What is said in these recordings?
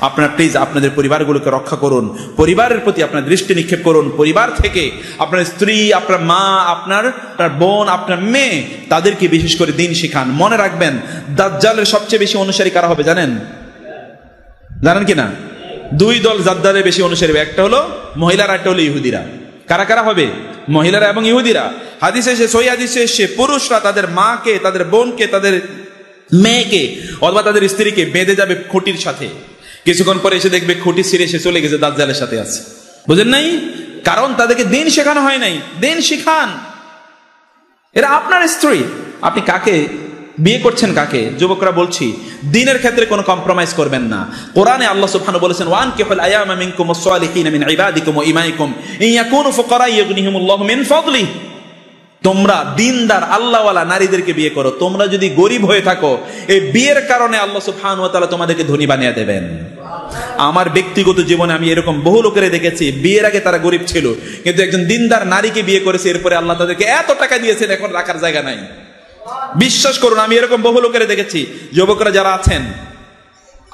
আপনারা প্লিজ আপনাদের পরিবারগুলোকে রক্ষা করুন, পরিবারের প্রতি আপনার দৃষ্টি নিক্ষেপ করুন। পরিবার থেকে আপনার স্ত্রী, আপনার মা, আপনার বোন, আপনার মেয়ে, তাদেরকে বিশেষ করে দিন শিখান। মনে রাখবেন, দাজ্জালের সবচেয়ে বেশি অনুসারী কারা হবে জানেন? জানেন কিনা? দুই দল দাজ্জালের বেশি অনুসারী, একটা হলো মহিলারা, একটা হলো ইহুদিরা। কারা কারা হবে? মহিলারা এবং ইহুদিরা। হাদিসে এসে, সহিহ হাদিসে এসে, পুরুষরা তাদের মাকে, তাদের বোনকে, তাদের মেয়েকে অথবা তাদের স্ত্রীকে বেঁধে যাবে খুঁটির সাথে। কিছুক্ষণ পরে এসে দেখবে খুঁটি ছিঁড়ে এসে চলে গেছে, দাজ্জালের সাথে আছে। বুঝেন নাই? কারণ তাদেরকে দিন শেখানো হয় নাই। দিন শিখান। এরা আপনার স্ত্রী, আপনি কাকে বিয়ে করছেন, কাকে? যুবকরা বলছি, দিনের ক্ষেত্রে কোনো কম্প্রোমাইজ করবেন না। কোরআনে আল্লাহ সুবহানাহু বলেছেন, ওয়ানকিহুল আয়ামা মিনকুম ওয়াস-সালিহিনা মিন ইবাদিকুম ওয়া ইমাইকুম ইন ইয়াকুনু ফুকারা ইউগনিহিমুল্লাহু মিন ফাদলি। তোমরা দিনদার আল্লাহওয়ালা নারীদেরকে বিয়ে করো। তোমরা যদি গরিব হয়ে থাকো, এই বিয়ের কারণে আল্লাহ সুবহানাহু ওয়া তাআলা তোমাদেরকে ধনী বানিয়ে দেবেন। আমার ব্যক্তিগত জীবনে আমি এরকম বহু লোকের দেখেছি, বিয়ের আগে তারা গরিব ছিল, কিন্তু একজন দিনদার নারীকে বিয়ে করেছে, এরপরে আল্লাহ তাদেরকে এত টাকা দিয়েছেন, এখন রাখার জায়গা নাই। বিশ্বাস করুন, আমি এরকম বহু লোকের দেখেছি। যুবকরা যারা আছেন,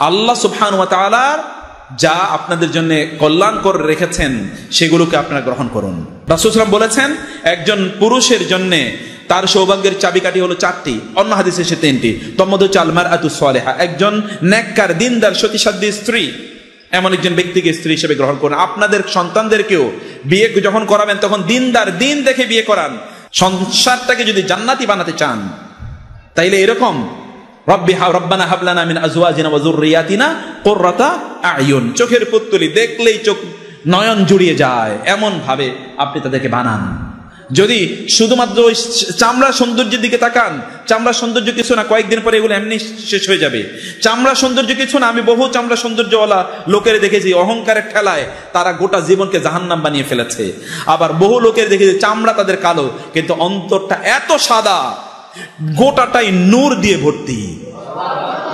আল্লাহ সুবহানাহু ওয়া তাআলা যা আপনাদের জন্য কল্যাণকর রেখেছেন সেগুলোকে আপনারা গ্রহণ করুন। রাসূল সাল্লাল্লাহু আলাইহি ওয়াসাল্লাম বলেছেন, একজন পুরুষের জন্য তার সৌভাগ্যের চাবিকাঠি হলো 4টি, অন্য হাদিসে এসে 3টি। তম্মদ চাল মারআতু সালিহা, একজন নেককার দিনদার সতীসাধ্যী স্ত্রী, এমন একজন ব্যক্তিকে স্ত্রী হিসেবে গ্রহণ করুন। আপনাদের সন্তানদেরকেও বিয়ে যখন করাবেন তখন দিনদার, দিন দেখে বিয়ে করান। সংসারটাকে যদি জান্নাতি বানাতে চান, তাইলে এরকম রব্বানা হাবলানা মিন আজওয়াজিনা ওয়া যুররিয়াতিনা কুররাতা আয়ুন, চোখের পুতুলি দেখলেই চোখ নয়ন জুড়িয়ে যায়, এমন ভাবে আপনি তাদেরকে বানান। যদি শুধুমাত্র ওই চামড়ার সৌন্দর্যের দিকে তাকান, চামড়ার সৌন্দর্য কিছু না, কয়েকদিন পরে এগুলো এমনি শেষ হয়ে যাবে। চামড়ার সৌন্দর্য কিছু না, আমি বহু চামড়া সৌন্দর্যওয়ালা লোকের দেখেছি, অহংকারের ঠেলায় তারা গোটা জীবনকে জাহান্নাম বানিয়ে ফেলেছে। আবার বহু লোকের দেখেছি চামড়া তাদের কালো, কিন্তু অন্তরটা এত সাদা, গোটাটাই নূর দিয়ে ভর্তি।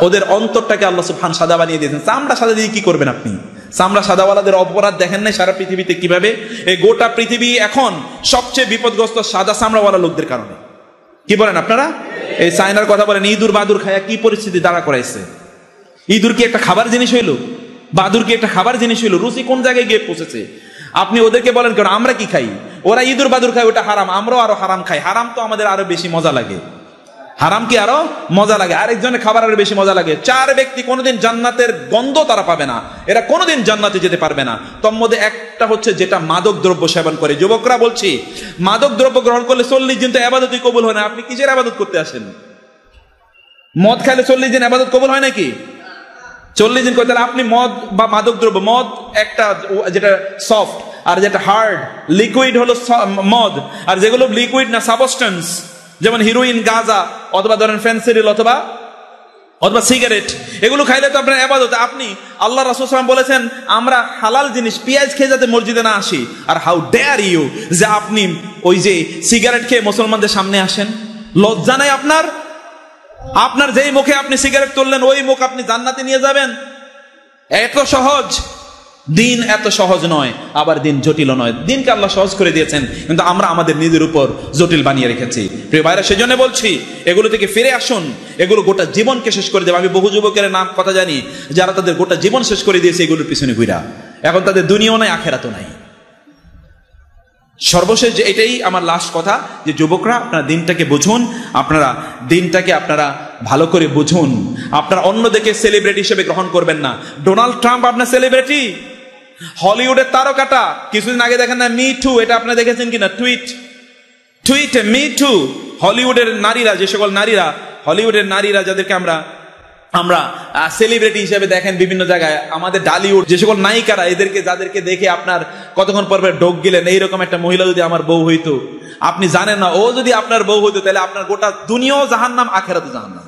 ওদের অন্তরটাকে আল্লাহ সুবহান সাদা বানিয়ে দিয়েছেন। চামড়া সাদা দিয়ে কি করবেন আপনি? চামড়া সাদাওয়ালাদের অপরাধ দেখেন নাই সারা পৃথিবীতে কিভাবে? এই গোটা পৃথিবী এখন সবচেয়ে বিপদগ্রস্ত সাদা চামড়াওয়ালা লোকদের কারণে। কি বলেন আপনারা? এই চায়নার কথা বলেন, ইঁদুর বাদুর খায়া কি পরিস্থিতি দাঁড়া করাইছে। ইঁদুর কি একটা খাবার জিনিস হইলো? বাদুর কি একটা খাবার জিনিস হইলো? রুচি কোন জায়গায় গিয়ে পৌঁছেছে? আপনি ওদেরকে বলেন কেন আমরা কি খাই? ওরা ইঁদুর বাদুর খায়, ওটা হারাম, আমরাও আরো হারাম খাই। হারাম তো আমাদের আরো বেশি মজা লাগে। হারাম কি আরো মজা লাগে, আরেকজনের খাবার আরো বেশি মজা লাগে। 4 ব্যক্তি কোনোদিন জান্নাতের গন্ধ তারা পাবে না, এরা কোনোদিন জান্নাতে যেতে পারবে না। তোর মধ্যে একটা হচ্ছে যেটা মাদক দ্রব্য সেবন করে। যুবকরা বলছি, মাদক দ্রব্য গ্রহণ করলে 40 দিন তো ইবাদতই কবুল হয় না। আপনি কিসের ইবাদত করতে আসেন? মদ খাইলে 40 দিন ইবাদত কবুল হয় নাকি? 40 দিন করতে আপনি মদ বা মাদক দ্রব্য, মদ একটা যেটা সফট আর যেটা হার্ড, লিকুইড হলো মদ, আর যেগুলো লিকুইড না সাবস্টেন্স, যেমন হিরোইন, গাঁজা অথবা ধরেন ফেন্সিডিল অথবা সিগারেট, এগুলো খাইলে তো আপনার ইবাদত। আপনি আল্লাহ রাসূল সাল্লাল্লাহু আলাইহি ওয়াসাল্লাম বলেছেন আমরা হালাল জিনিস পেঁয়াজ খেয়ে যাতে মসজিদে না আসি, আর হাউ ডেয়ার ইউ যে আপনি ওই যে সিগারেট খেয়ে মুসলমানদের সামনে আসেন? লজ্জা নাই আপনার? আপনার যেই মুখে আপনি সিগারেট তুললেন ওই মুখ আপনি জান্নাতে নিয়ে যাবেন? এত সহজ দিন, এত সহজ নয়। আবার দিন জটিল নয়, দিনকে আল্লাহ সহজ করে দিয়েছেন, কিন্তু আমরা আমাদের নিজের উপর জটিল বানিয়ে রেখেছি। প্রিয় ভাইরা, সেজন্য বলছি এগুলো থেকে ফিরে আসুন। এগুলো গোটা জীবনকে শেষ করে দেবে। আমি বহু যুবকের নাম কথা জানি যারা তাদের গোটা জীবন শেষ করে দিয়েছে এগুলোর পিছনে ঘুরা। এখন তাদের দুনিয়াও নাই, আখেরাতও নাই। সর্বশেষ যে এটাই আমার লাস্ট কথা, যে যুবকরা আপনারা দিনটাকে বুঝুন, আপনারা দিনটাকে আপনারা ভালো করে বুঝুন। আপনারা অন্যদেরকে সেলিব্রিটি হিসেবে গ্রহণ করবেন না। ডোনাল্ড ট্রাম্প আপনার সেলিব্রিটি, হলিউডের তারকাটা। কিছুদিন আগে দেখেন না মি টু, এটা আপনারা দেখেছেন কিনা? টুইটে মি টু। হলিউডের নারীরা, যে সকল নারীরা, হলিউডের নারীরা যাদেরকে আমরা সেলিব্রিটি হিসেবে দেখেন বিভিন্ন জায়গায়, আমাদের ডালিউড যে সকল নায়িকারা, এদেরকে যাদেরকে দেখে আপনার কতক্ষণ পর ডোক গেলেন, এইরকম একটা মহিলা যদি আমার বউ হইতো, আপনি জানেন না, ও যদি আপনার বউ হইতো তাহলে আপনার গোটা দুনিয়াও জাহান্নাম, আখেরাতও জাহান্নাম।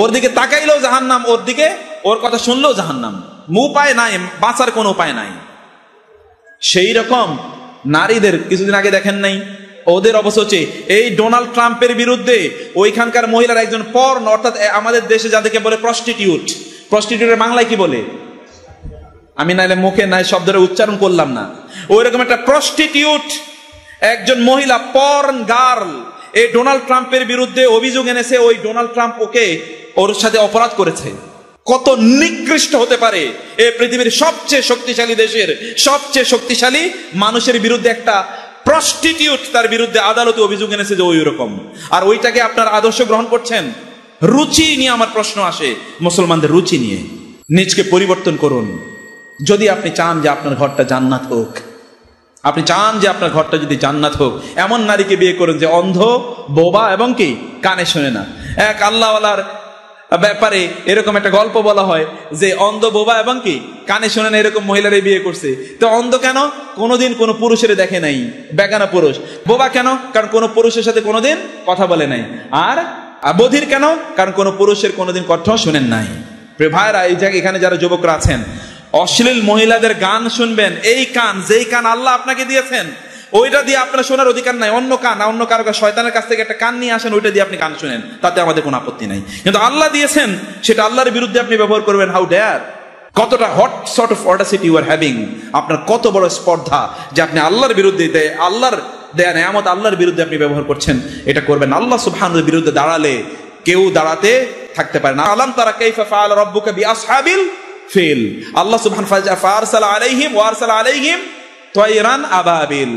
ওর দিকে তাকাইলেও জাহান্নাম, ওর দিকে ওর কথা শুনলেও জাহান্নাম। উপায় নাই, বাঁচার কোনো উপায় নাই। সেই রকম নারীদের কিছুদিন আগে দেখেন নাই ওদের অবস্থা হচ্ছে এই ডোনাল্ড ট্রাম্পের বিরুদ্ধে ওইখানকার মহিলার একজন পর্ন, অর্থাৎ আমাদের দেশে যাদেরকে বলে প্রস্টিটিউট, প্রস্টিটিউটের বাংলায় কি বলে আমি নাইলে মুখে নাই শব্দটা উচ্চারণ করলাম না, ওইরকম একটা প্রস্টিটিউট একজন মহিলা, পর্ন গার্ল, এই ডোনাল্ড ট্রাম্পের বিরুদ্ধে অভিযোগ এনেছে। ওই ডোনাল্ড ট্রাম্প ওর সাথে অপরাধ করেছে। কত নিকৃষ্ট হতে পারে এই পৃথিবীর সবচেয়ে শক্তিশালী দেশের সবচেয়ে শক্তিশালী মানুষের বিরুদ্ধে একটা প্রস্টিটিউট তার বিরুদ্ধে আদালতে অভিযোগ এনেছে যে ওই রকম, আর ওইটাকে আপনার আদর্শ গ্রহণ করছেন। রুচি নিয়ে আমার প্রশ্ন আসে, মুসলমানদের রুচি নিয়ে। নিজকে পরিবর্তন করুন। যদি আপনি চান যে আপনার ঘরটা জান্নাত হোক, আপনি চান যে আপনার ঘরটা যদি জান্নাত হোক, এমন নারীকে বিয়ে করুন যে অন্ধ, বোবা এবং কি কানে শোনে না। এক আল্লাহওয়ালার ব্যাপারে এরকম একটা গল্প বলা হয় যে অন্ধ, বোবা এবং কি কানে শোনে না এরকম মহিলারাই বিয়ে করছে। তো অন্ধ কেন? কোনোদিন কোনো পুরুষের দেখে নাই, বেগানা পুরুষ। বোবা কেন? কারণ কোনো পুরুষের সাথে কোনোদিন কথা বলে নাই। আর বধির কেন? কারণ কোনো পুরুষের কোনোদিন কণ্ঠ শুনেন নাই। ভাইরা, এই জায়গায় এখানে যারা যুবকরা আছেন, অশ্লীল মহিলাদের গান শুনবেন, এই কান, যেই কান আল্লাহ আপনাকে দিয়েছেন, ওইটা দিয়ে আপনার শোনার অধিকার নাই। অন্য কান, অন্য কারো শয়তানের কাছ থেকে একটা কান নিয়ে আসেন, ওইটা দিয়ে আপনি গান শুনেন, তাতে আমাদের কোনো আপত্তি নাই। কিন্তু আল্লাহ দিয়েছেন, সেটা আল্লাহর বিরুদ্ধে আপনি ব্যবহার করবেন। How dare! কতটা hot sort of audacity you are having. আপনার কত বড় স্পর্ধা যে আপনি আল্লাহর বিরুদ্ধে, আল্লাহর দেয়া নেয়ামত আল্লাহর বিরুদ্ধে আপনি ব্যবহার করছেন। এটা করবেন। আল্লাহ সুবহানাহুর বিরুদ্ধে দাঁড়ালে কেউ দাঁড়াতে থাকতে পারে না। আলাম তারা কাইফা ফাআলা রাব্বুকা বিআসহাবিল ফিল। আল্লাহ সুবহানাহু ফারসালা আলাইহিম ওয়া আরসালা আলাইহিম তায়রান আবাবিল।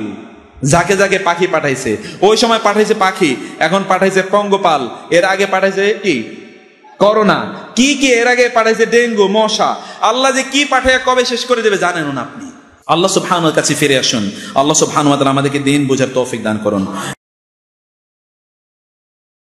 যাকে যাকে পাখি পাঠাইছে, ওই সময় পাঠাইছে পাখি, এখন পাঠাইছে পঙ্গপাল, এর আগে পাঠাইছে কি করোনা, কি কি এর আগে পাঠাইছে ডেঙ্গু, মশা। আল্লাহ যে কি পাঠাইয়া কবে শেষ করে দেবে জানেন না আপনি। আল্লাহ সুবহানাহুর কাছে ফিরে আসুন। আল্লাহ সুবহানাহু ওয়া তাআলা আমাদেরকে দ্বীন বোঝার তৌফিক দান করুন।